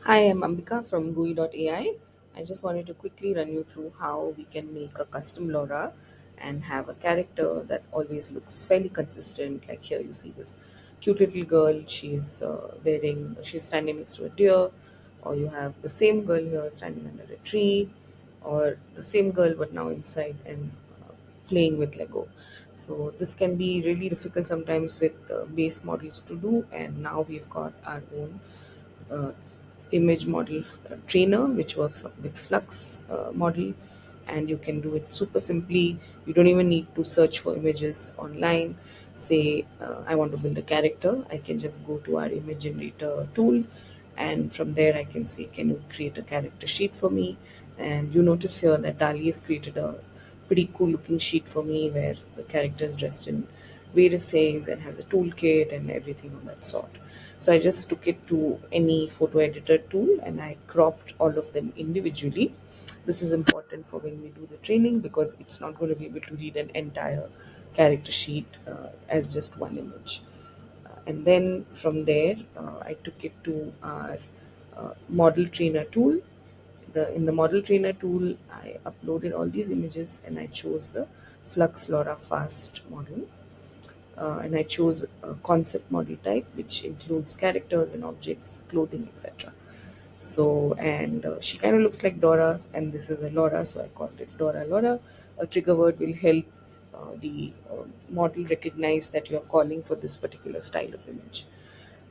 Hi, I'm Ambika from GUI.ai. I just wanted to quickly run you through how we can make a custom LoRa and have a character that always looks fairly consistent. Like here, you see this cute little girl. She's standing next to a deer, or you have the same girl here standing under a tree, or the same girl but now inside and playing with Lego. So this can be really difficult sometimes with base models to do, and now we've got our own uh, image model trainer which works with Flux model, and you can do it super simply. You don't even need to search for images online. Say I want to build a character, I can just go to our image generator tool, and from there I can say, can you create a character sheet for me? And you notice here that Dali has created a pretty cool looking sheet for me where the character is dressed in various things and has a toolkit and everything of that sort. So I just took it to any photo editor tool and I cropped all of them individually. This is important for when we do the training because it's not going to be able to read an entire character sheet as just one image. And then from there, I took it to our model trainer tool. In the model trainer tool, I uploaded all these images and I chose the Flux LoRa Fast model, and I chose a concept model type, which includes characters and objects, clothing, etc. So, and she kind of looks like Dora, and this is a Laura, so I called it Dora Laura. A trigger word will help the model recognize that you are calling for this particular style of image.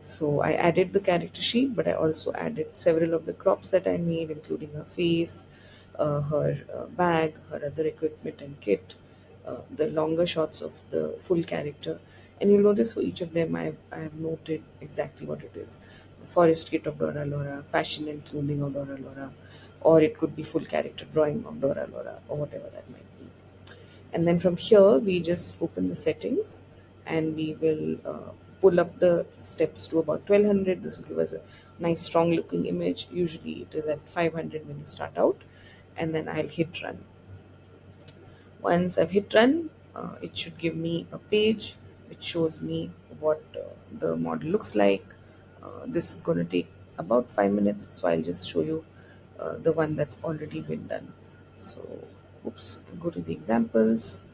So I added the character sheet, but I also added several of the crops that I made, including her face, her bag, her other equipment and kit, the longer shots of the full character. And you'll notice for each of them, I have noted exactly what it is. Forest kit of Dora Laura, fashion and clothing of Dora Laura, or it could be full character drawing of Dora Laura, or whatever that might be. And then from here we just open the settings and we will pull up the steps to about 1200. This will give us a nice strong looking image. Usually it is at 500 when you start out, and then I'll hit run. Once I've hit run, it should give me a page which shows me what the model looks like. This is going to take about 5 minutes, so I'll just show you the one that's already been done. So, oops, go to the examples,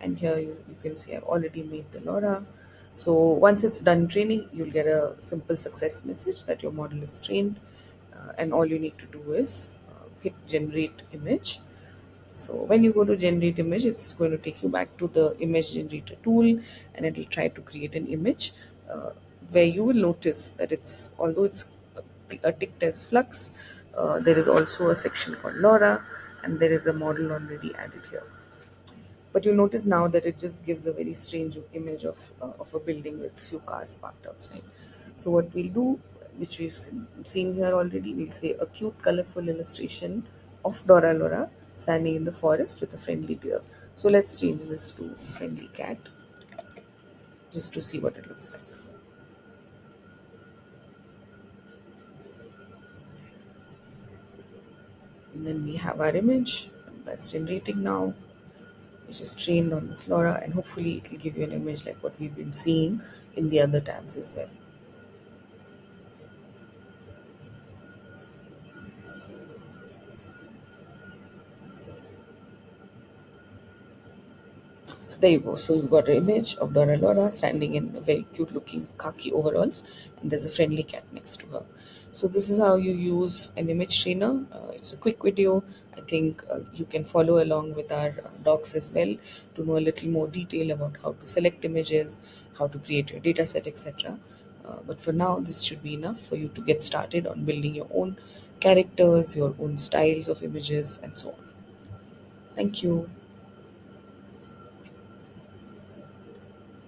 and here you can see I've already made the LoRa. So, once it's done training, you'll get a simple success message that your model is trained, and all you need to do is hit generate image. So when you go to generate image, it's going to take you back to the image generator tool, and it will try to create an image uh, where you will notice that it's, although it's a ticked as Flux, there is also a section called LoRa, and there is a model already added here. But you notice now that it just gives a very strange image of a building with few cars parked outside. So what we'll do, which we've seen here already, we'll say a cute, colorful illustration of Dora Laura standing in the forest with a friendly deer. So let's change this to friendly cat just to see what it looks like. And then we have our image that's generating now, which is trained on this LoRa, and hopefully it will give you an image like what we've been seeing in the other tabs as well. So there you go. So you've got an image of Dora Laura standing in a very cute looking khaki overalls, and there's a friendly cat next to her. So this is how you use an image trainer. It's a quick video. I think you can follow along with our docs as well to know a little more detail about how to select images, how to create your data set, etc. But for now, this should be enough for you to get started on building your own characters, your own styles of images, and so on. Thank you.